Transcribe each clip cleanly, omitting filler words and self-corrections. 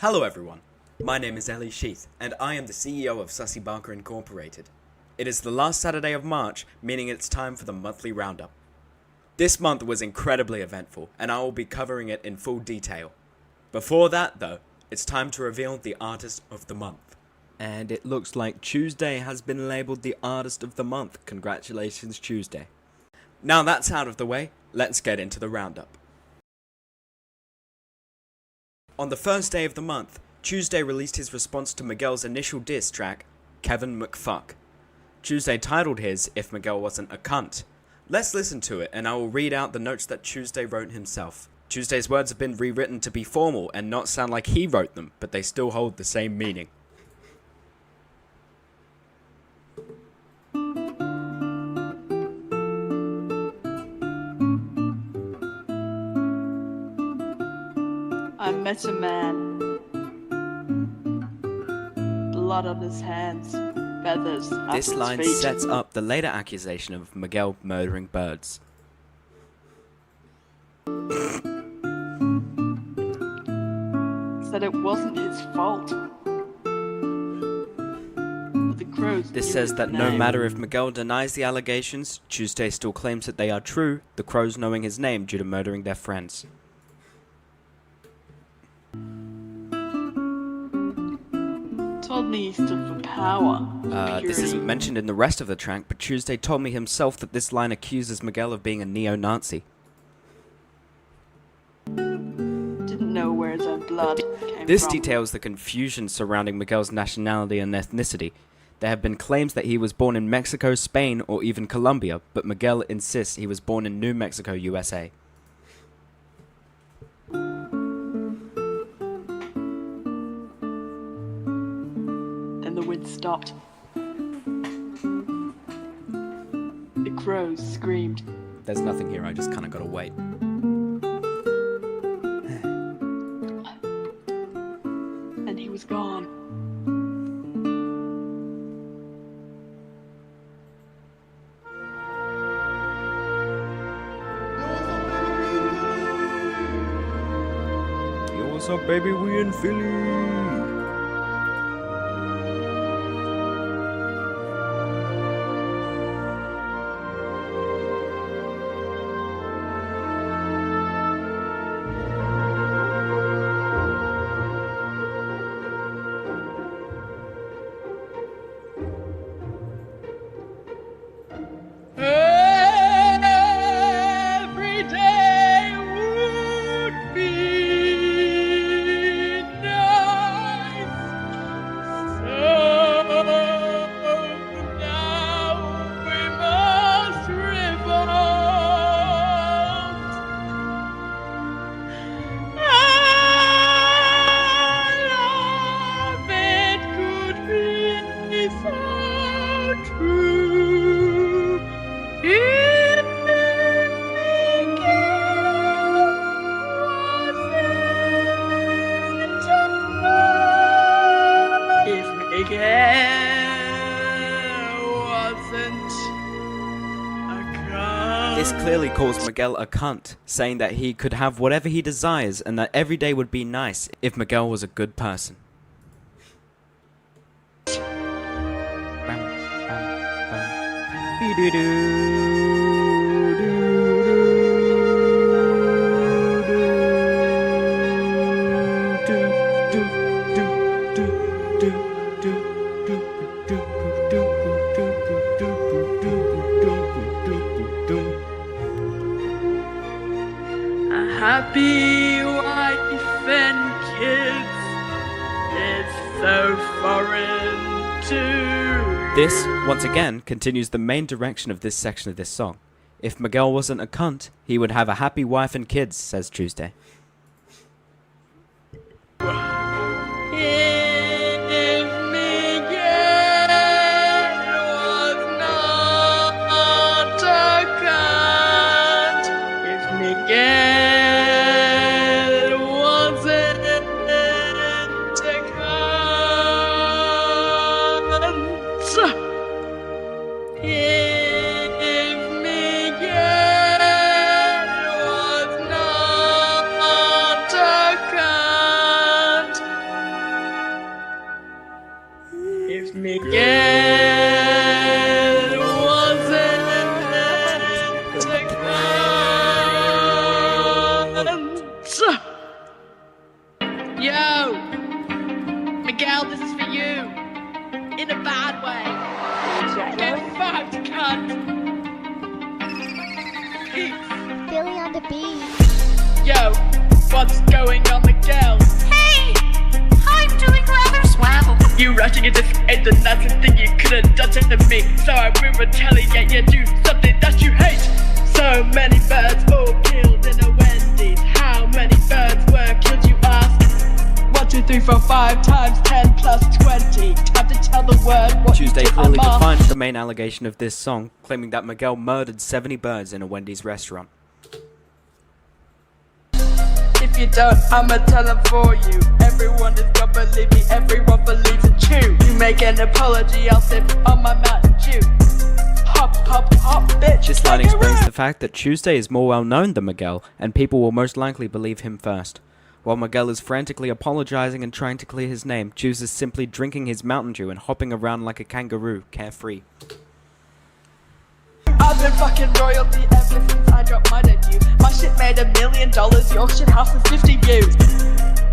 Hello everyone, my name is Ellie Sheath, and I am the CEO of Sussy Baka Incorporated. It is the last Saturday of March, meaning it's time for the monthly roundup. This month was incredibly eventful, and I will be covering it in full detail. Before that though, it's time to reveal the Artist of the Month. And it looks like Tuesday has been labelled the Artist of the Month. Congratulations, Tuesday. Now that's out of the way, let's get into the roundup. On the first day of the month, Tuesday released his response to Miguel's initial diss track, Kevin McFuck. Tuesday titled his If Miguel Wasn't a Cunt. Let's listen to it and I will read out the notes that Tuesday wrote himself. Tuesday's words have been rewritten to be formal and not sound like he wrote them, but they still hold the same meaning. I met a man, blood on his hands, feathers at This his line feet. sets up the later accusation of Miguel murdering birds. Said it wasn't his fault. But the crows This knew says his that no name. matter if Miguel denies the allegations, Tuesday still claims that they are true, the crows knowing his name due to murdering their friends. Told me he stood for power. This purity. isn't mentioned in the rest of the track, but Tuesday told me himself that this line accuses Miguel of being a neo-Nazi. Didn't know where his own blood came This from. details the confusion surrounding Miguel's nationality and ethnicity. There have been claims that he was born in Mexico, Spain, or even Colombia, but Miguel insists he was born in New Mexico, USA. Then the wind stopped. The crows screamed. There's nothing here, I just kinda gotta wait. And he was gone. Yo, what's up, baby? We in Philly! Every day would be nice. So now we must revolt. All of it could be so true. If Miguel wasn't a cunt. This clearly calls Miguel a cunt, saying that he could have whatever he desires and that every day would be nice if Miguel was a good person. A happy wife and kids is so foreign to This, once again, continues the main direction of this section of this song. If Miguel wasn't a cunt, he would have a happy wife and kids, says Tuesday. If Miguel was not a cunt, if Miguel wasn't a cunt, if Miguel was not If Miguel wasn't a cunt. Yo, Miguel, this is for you. In a bad way. Get fucked, cunt. Peace. Billy on the beat. Yo, what's going on, Miguel? Hey, I'm doing rather swell. You rushing into and that's the thing you could have done to me. So I will retaliate you do something that you hate. So many birds all killed in a Wendy's. How many birds were killed, you ask? 1, 2, 3, 4, 5 times 10 plus 20. Time to tell the word what Tuesday you did. clearly I'm off. defines the main allegation of this song, claiming that Miguel murdered 70 birds in a Wendy's restaurant. If you don't, I'ma tell them for you. Everyone is gonna believe me, everyone believes in you. You make an apology, I'll sip on my Mountain Dew. Hop, hop, hop, bitch. This line take a explains rip. the fact that Tuesday is more well known than Miguel, and people will most likely believe him first. While Miguel is frantically apologizing and trying to clear his name, Juice is simply drinking his Mountain Dew and hopping around like a kangaroo, carefree. I've been fucking royalty ever since I dropped my debut. My shit made $1 million, your shit house with 50 views.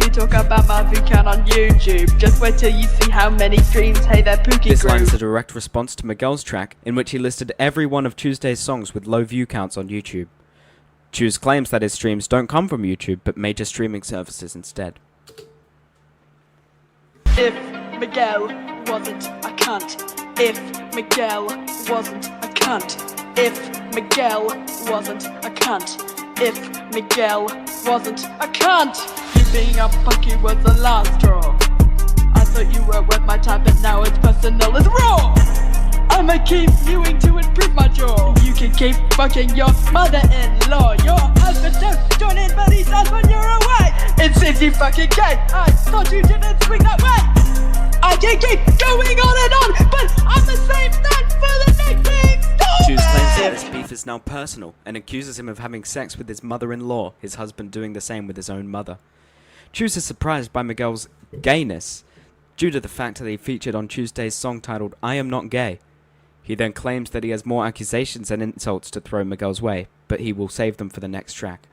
You talk about my view count on YouTube. Just wait till you see how many streams. Hey, that Pookie This line group. is a direct response to Miguel's track, in which he listed every one of Tuesday's songs with low view counts on YouTube. Juice claims that his streams don't come from YouTube, but major streaming services instead. If Miguel wasn't a cunt. If Miguel wasn't a cunt. If Miguel wasn't a cunt. If Miguel wasn't a cunt. You being a fucky was the last straw. I thought you were worth my time, but now it's personal as raw. I'ma keep viewing to improve my jaw. You can keep fucking your mother-in-law. Your husband don't join in, but he does when you're away. It seems you fucking gay. I thought you didn't swing that way. I can keep going on and on, but I'm the same man for the next thing. Juice claims that this beef is now personal, and accuses him of having sex with his mother-in-law, his husband doing the same with his own mother. Juice is surprised by Miguel's gayness, due to the fact that he featured on Tuesday's song titled I Am Not Gay. He then claims that he has more accusations and insults to throw Miguel's way, but he will save them for the next track.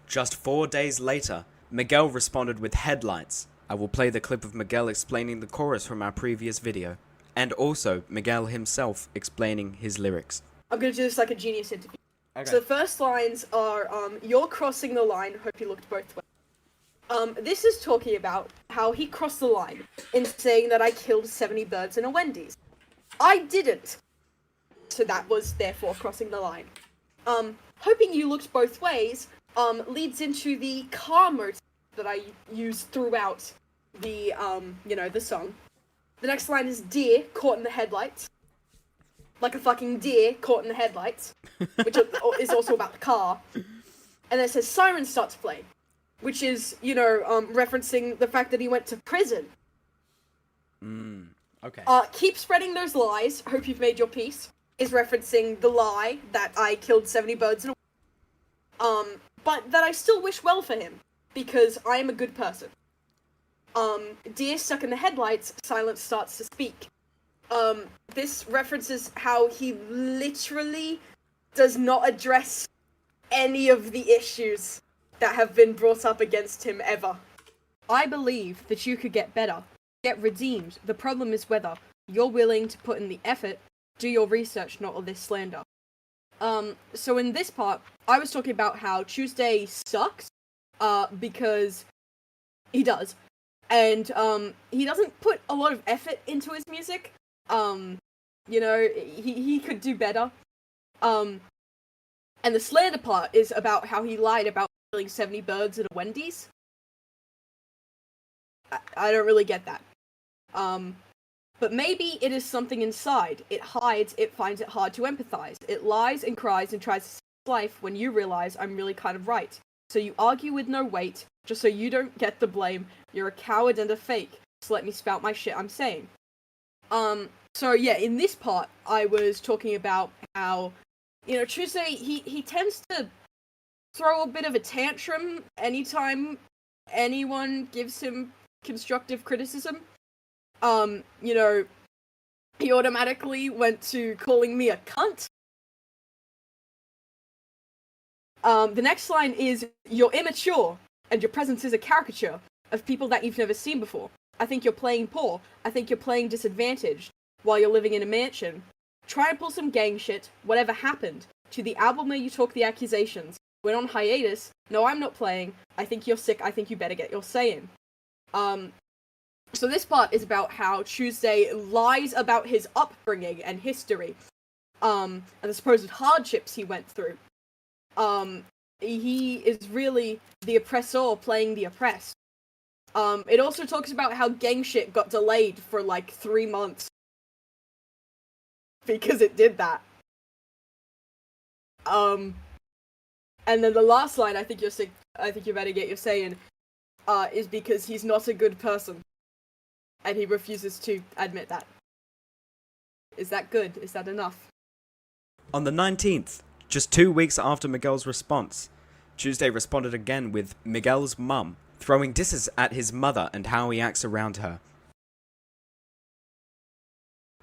Just 4 days later, Miguel responded with headlights. I will play the clip of Miguel explaining the chorus from our previous video, and also Miguel himself explaining his lyrics. I'm gonna do this like a genius interview. Okay. So the first lines are, you're crossing the line, hope you looked both ways. This is talking about how he crossed the line in saying that I killed 70 birds in a Wendy's. I didn't. So that was therefore crossing the line. Hoping you looked both ways, leads into the car motif that I use throughout the, the song. The next line is deer caught in the headlights. Like a fucking deer caught in the headlights, which is also about the car. And then it says siren starts playing, which is, referencing the fact that he went to prison. Okay. Keep spreading those lies, hope you've made your peace, is referencing the lie that I killed 70 birds in a but that I still wish well for him, because I am a good person. Deer stuck in the headlights, silence starts to speak. This references how he literally does not address any of the issues that have been brought up against him ever. I believe that you could get better, get redeemed. The problem is whether you're willing to put in the effort, do your research, not all this slander. So in this part, I was talking about how Tuesday sucks, because he does. And, he doesn't put a lot of effort into his music. He could do better. And the slander part is about how he lied about killing 70 birds in a Wendy's. I don't really get that. But maybe it is something inside. It hides, it finds it hard to empathize. It lies and cries and tries to save life when you realize I'm really kind of right. So you argue with no weight, just so you don't get the blame. You're a coward and a fake. So let me spout my shit I'm saying. So yeah, in this part, I was talking about how, Tuesday, he tends to throw a bit of a tantrum anytime anyone gives him constructive criticism. he automatically went to calling me a cunt. The next line is, "You're immature, and your presence is a caricature of people that you've never seen before. I think you're playing poor. I think you're playing disadvantaged while you're living in a mansion. Try and pull some gang shit. Whatever happened to the album where you took the accusations? Went on hiatus. No, I'm not playing. I think you're sick. I think you better get your say in." So this part is about how Tuesday lies about his upbringing and history, and the supposed hardships he went through. He is really the oppressor playing the oppressed. It also talks about how gang shit got delayed for like 3 months. Because it did that. And then the last line, "I think you're sick, I think you better get your say in," is because he's not a good person. And he refuses to admit that. Is that good? Is that enough? On the 19th, just 2 weeks after Miguel's response, Tuesday responded again with Miguel's mum throwing disses at his mother and how he acts around her.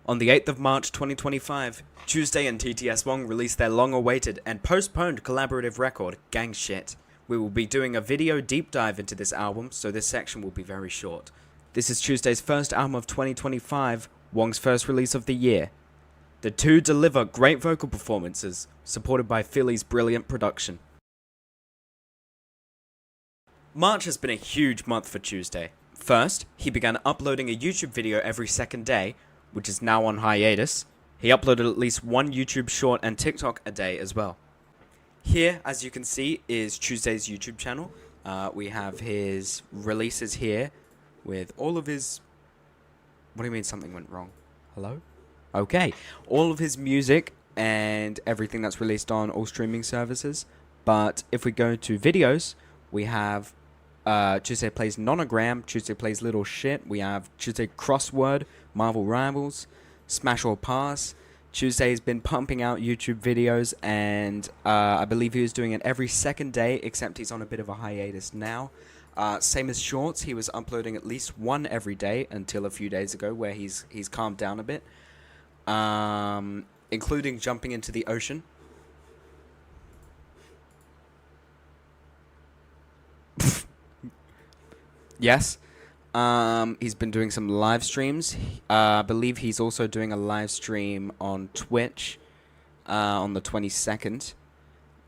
On the 8th of March 2025, Tuesday and TTS Wong released their long-awaited and postponed collaborative record, Gang Shit. We will be doing a video deep dive into this album, so this section will be very short. This is Tuesday's first album of 2025, Wong's first release of the year. The two deliver great vocal performances, supported by Philly's brilliant production. March has been a huge month for Tuesday. First, he began uploading a YouTube video every second day, which is now on hiatus. He uploaded at least one YouTube short and TikTok a day as well. Here, as you can see, is Tuesday's YouTube channel. We have his releases here with all of his... What do you mean something went wrong? Hello? Okay. All of his music and everything that's released on all streaming services. But if we go to videos, we have Tuesday Plays Nonogram, Tuesday Plays Little Shit. We have Tuesday Crossword, Marvel Rivals, Smash or Pass. Tuesday's been pumping out YouTube videos, and I believe he was doing it every second day, except he's on a bit of a hiatus now. Same as shorts, he was uploading at least one every day until a few days ago, where he's calmed down a bit, including jumping into the ocean. Yes. He's been doing some live streams. I believe he's also doing a live stream on Twitch on the 22nd.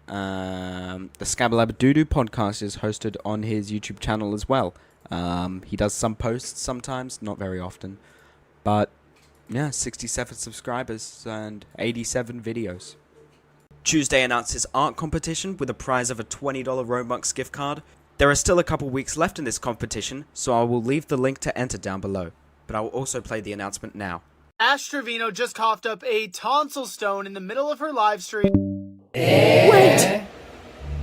The Scabalabadoodoo podcast is hosted on his YouTube channel as well. He does some posts sometimes, not very often. But, yeah, 67 subscribers and 87 videos. Tuesday announced his art competition with a prize of a $20 Robux gift card. There are still a couple weeks left in this competition, so I will leave the link to enter down below. But I will also play the announcement now. Ash Trevino just coughed up a tonsil stone in the middle of her live stream. Wait!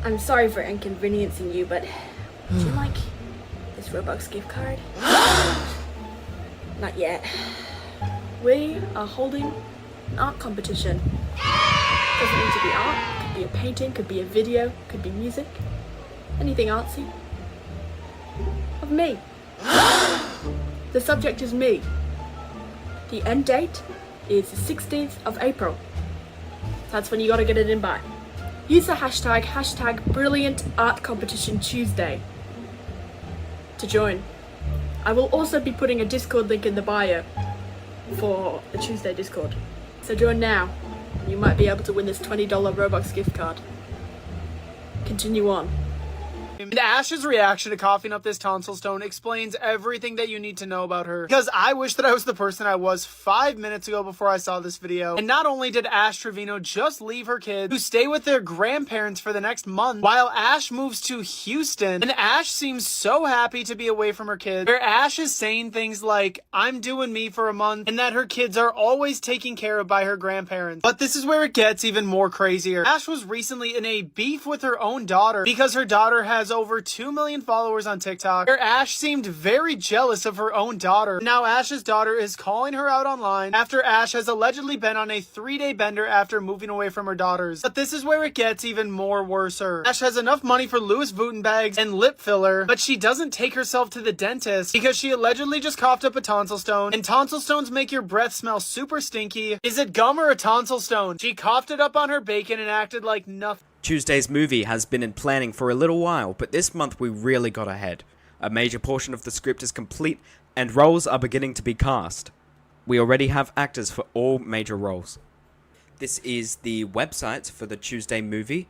I'm sorry for inconveniencing you, but would you like this Robux gift card? Not yet. We are holding an art competition. Doesn't need to be art, could be a painting, could be a video, could be music. Anything artsy. Of me. The subject is me. The end date is the 16th of April. That's when you gotta get it in by. Use the hashtag Brilliant Art Competition Tuesday to join. I will also be putting a Discord link in the bio for the Tuesday Discord. So join now, and you might be able to win this $20 Robux gift card. Continue on. And Ash's reaction to coughing up this tonsil stone explains everything that you need to know about her. Because I wish that I was the person I was 5 minutes ago before I saw this video. And not only did Ash Trevino just leave her kids to stay with their grandparents for the next month, while Ash moves to Houston, and Ash seems so happy to be away from her kids, where Ash is saying things like, I'm doing me for a month, and that her kids are always taken care of by her grandparents. But this is where it gets even more crazier. Ash was recently in a beef with her own daughter because her daughter has over 2 million followers on TikTok, where Ash seemed very jealous of her own daughter. Now Ash's daughter is calling her out online after Ash has allegedly been on a 3-day bender after moving away from her daughters. But this is where it gets even more worser. Ash has enough money for Louis Vuitton bags and lip filler, but she doesn't take herself to the dentist because she allegedly just coughed up a tonsil stone, and tonsil stones make your breath smell super stinky. Is it gum or a tonsil stone? She coughed it up on her bacon and acted like nothing. Tuesday's movie has been in planning for a little while, but this month we really got ahead. A major portion of the script is complete, and roles are beginning to be cast. We already have actors for all major roles. This is the website for the Tuesday movie.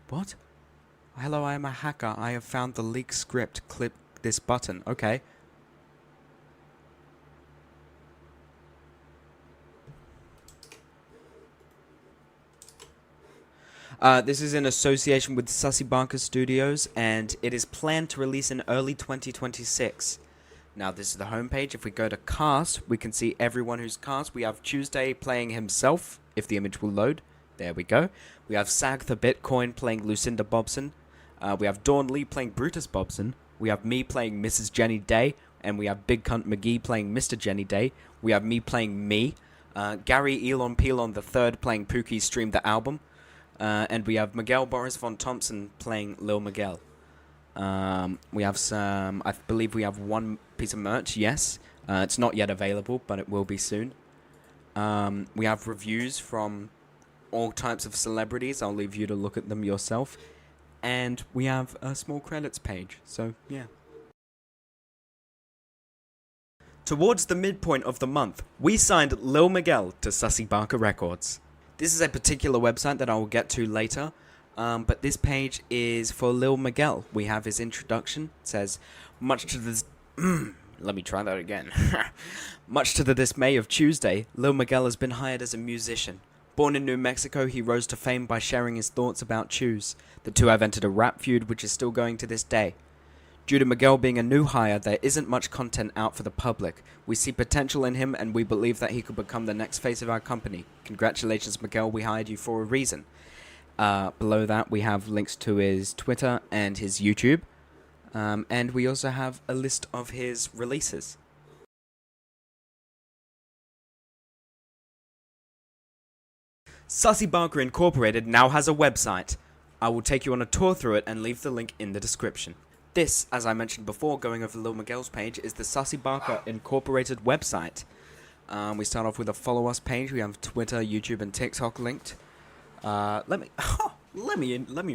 What? Hello, I am a hacker. I have found the leaked script. Click this button. Okay. This is in association with Sussy Baka Studios, and it is planned to release in early 2026. Now, this is the homepage. If we go to cast, we can see everyone who's cast. We have Tuesday playing himself, if the image will load. There we go. We have Sag the Bitcoin playing Lucinda Bobson. We have Dawn Lee playing Brutus Bobson. We have me playing Mrs. Jenny Day. And we have Big Cunt McGee playing Mr. Jenny Day. We have me playing me. Gary Elon Pelon III playing Pookie Stream the Album. And we have Miguel Boris von Thompson playing Lil Miguel. We have some, I believe we have one piece of merch, yes. It's not yet available, but it will be soon. We have reviews from all types of celebrities. I'll leave you to look at them yourself. And we have a small credits page, so yeah. Towards the midpoint of the month, we signed Lil Miguel to Sussy Baka Records. This is a particular website that I will get to later, but this page is for Lil Miguel. We have his introduction. It says, much to the... Let me try that again. Much to the dismay of Tuesday, Lil Miguel has been hired as a musician. Born in New Mexico, he rose to fame by sharing his thoughts about Chews. The two have entered a rap feud which is still going to this day. Due to Miguel being a new hire, there isn't much content out for the public. We see potential in him, and we believe that he could become the next face of our company. Congratulations, Miguel, we hired you for a reason. Below that, we have links to his Twitter and his YouTube. And we also have a list of his releases. Sussy Baka Incorporated now has a website. I will take you on a tour through it and leave the link in the description. This, as I mentioned before, going over Lil Miguel's page, is the Sussy Baka Incorporated website. We start off with a follow us page. We have Twitter, YouTube, and TikTok linked. Let me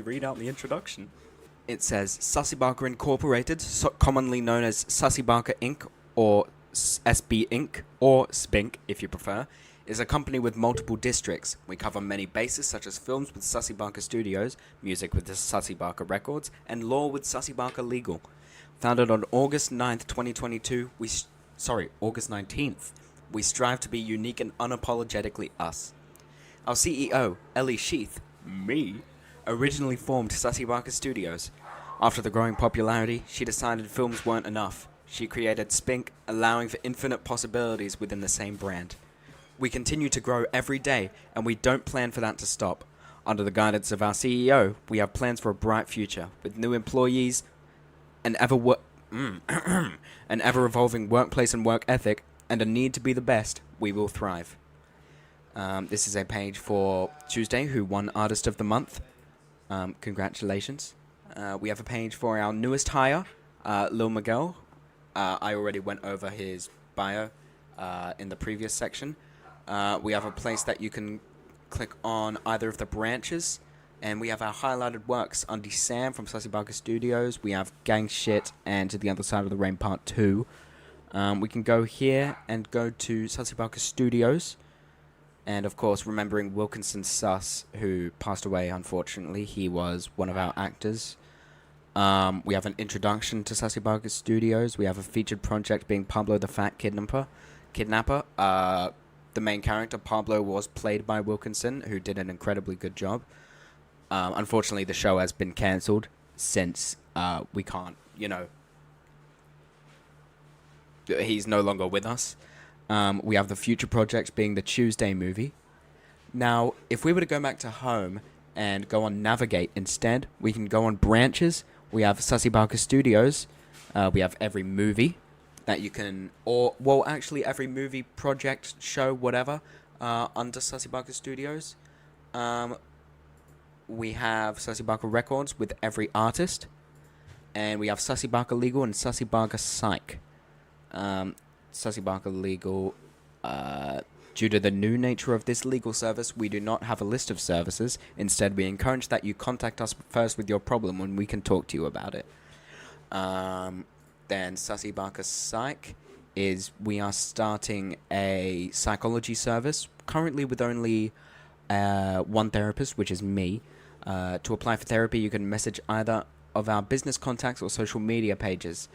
read out the introduction. It says Sussy Baka Incorporated, commonly known as Sussy Baka Inc. or SBINC or SBINC if you prefer, is a company with multiple districts. We cover many bases such as films with Sussy Baka Studios, music with the Sussy Baka Records, and law with Sussy Baka Legal. Founded on August 9th, 2022, August 19th, we strive to be unique and unapologetically us. Our CEO, Ellie Sheath, me, originally formed Sussy Baka Studios. After the growing popularity, she decided films weren't enough. She created SBINC, allowing for infinite possibilities within the same brand. We continue to grow every day, and we don't plan for that to stop. Under the guidance of our CEO, we have plans for a bright future, with new employees, an ever-evolving workplace and work ethic, and a need to be the best. We will thrive. This is a page for Tuesday, who won Artist of the Month. Congratulations. We have a page for our newest hire, Lil Miguel. I already went over his bio in the previous section. We have a place that you can click on either of the branches, and we have our highlighted works. Undy Sam from Sussy Baka Studios. We have Gang Shit and To the Other Side of the Rain Part 2. We can go here and go to Sussy Baka Studios. And of course, remembering Wilkinson Suss, who passed away, unfortunately. He was one of our actors. We have an introduction to Sussy Baka Studios. We have a featured project being Pablo the Fat Kidnapper. The main character, Pablo, was played by Wilkinson, who did an incredibly good job. Unfortunately, the show has been cancelled since we can't, he's no longer with us. We have the future projects being the Chewsday movie. Now, if we were to go back to home, and go on Navigate instead. We can go on branches. We have Sussy Baka Studios. We have every movie that you can, every movie, project, show, whatever, under Sussy Baka Studios. We have Sussy Baka Records with every artist. And we have Sussy Baka Legal and Sussy Baka Psych. Sussy Baka Legal, due to the new nature of this legal service, we do not have a list of services. Instead, we encourage that you contact us first with your problem when we can talk to you about it. Then Sussy Baka Psych we are starting a psychology service, currently with only one therapist, which is me. To apply for therapy, you can message either of our business contacts or social media pages.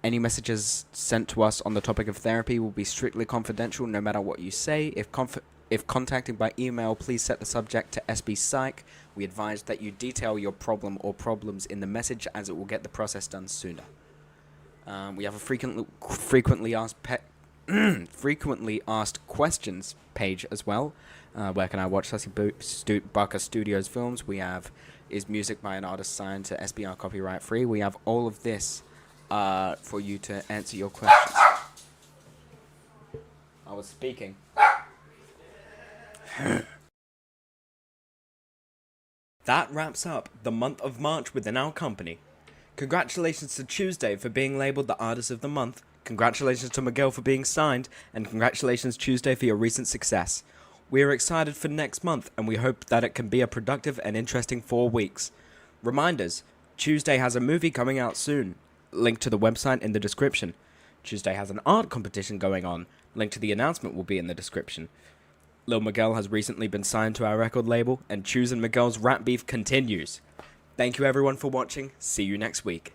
Any messages sent to us on the topic of therapy will be strictly confidential, no matter what you say. If contacting by email, please set the subject to SBINC. We advise that you detail your problem or problems in the message, as it will get the process done sooner. We have a frequently asked questions page as well. Where can I watch Sussy Baka Studios films? We have, is music by an artist signed to SBR copyright free? We have all of this for you to answer your questions. I was speaking. That wraps up the month of March within our company. Congratulations to Chewsday for being labelled the Artist of the Month. Congratulations to Miguel for being signed, and congratulations Chewsday for your recent success. We are excited for next month, and we hope that it can be a productive and interesting 4 weeks. Reminders, Chewsday has a movie coming out soon. Link to the website in the description. Chewsday has an art competition going on. Link to the announcement will be in the description. Lil Miguel has recently been signed to our record label, and Chews and Miguel's rap beef continues. Thank you everyone for watching. See you next week.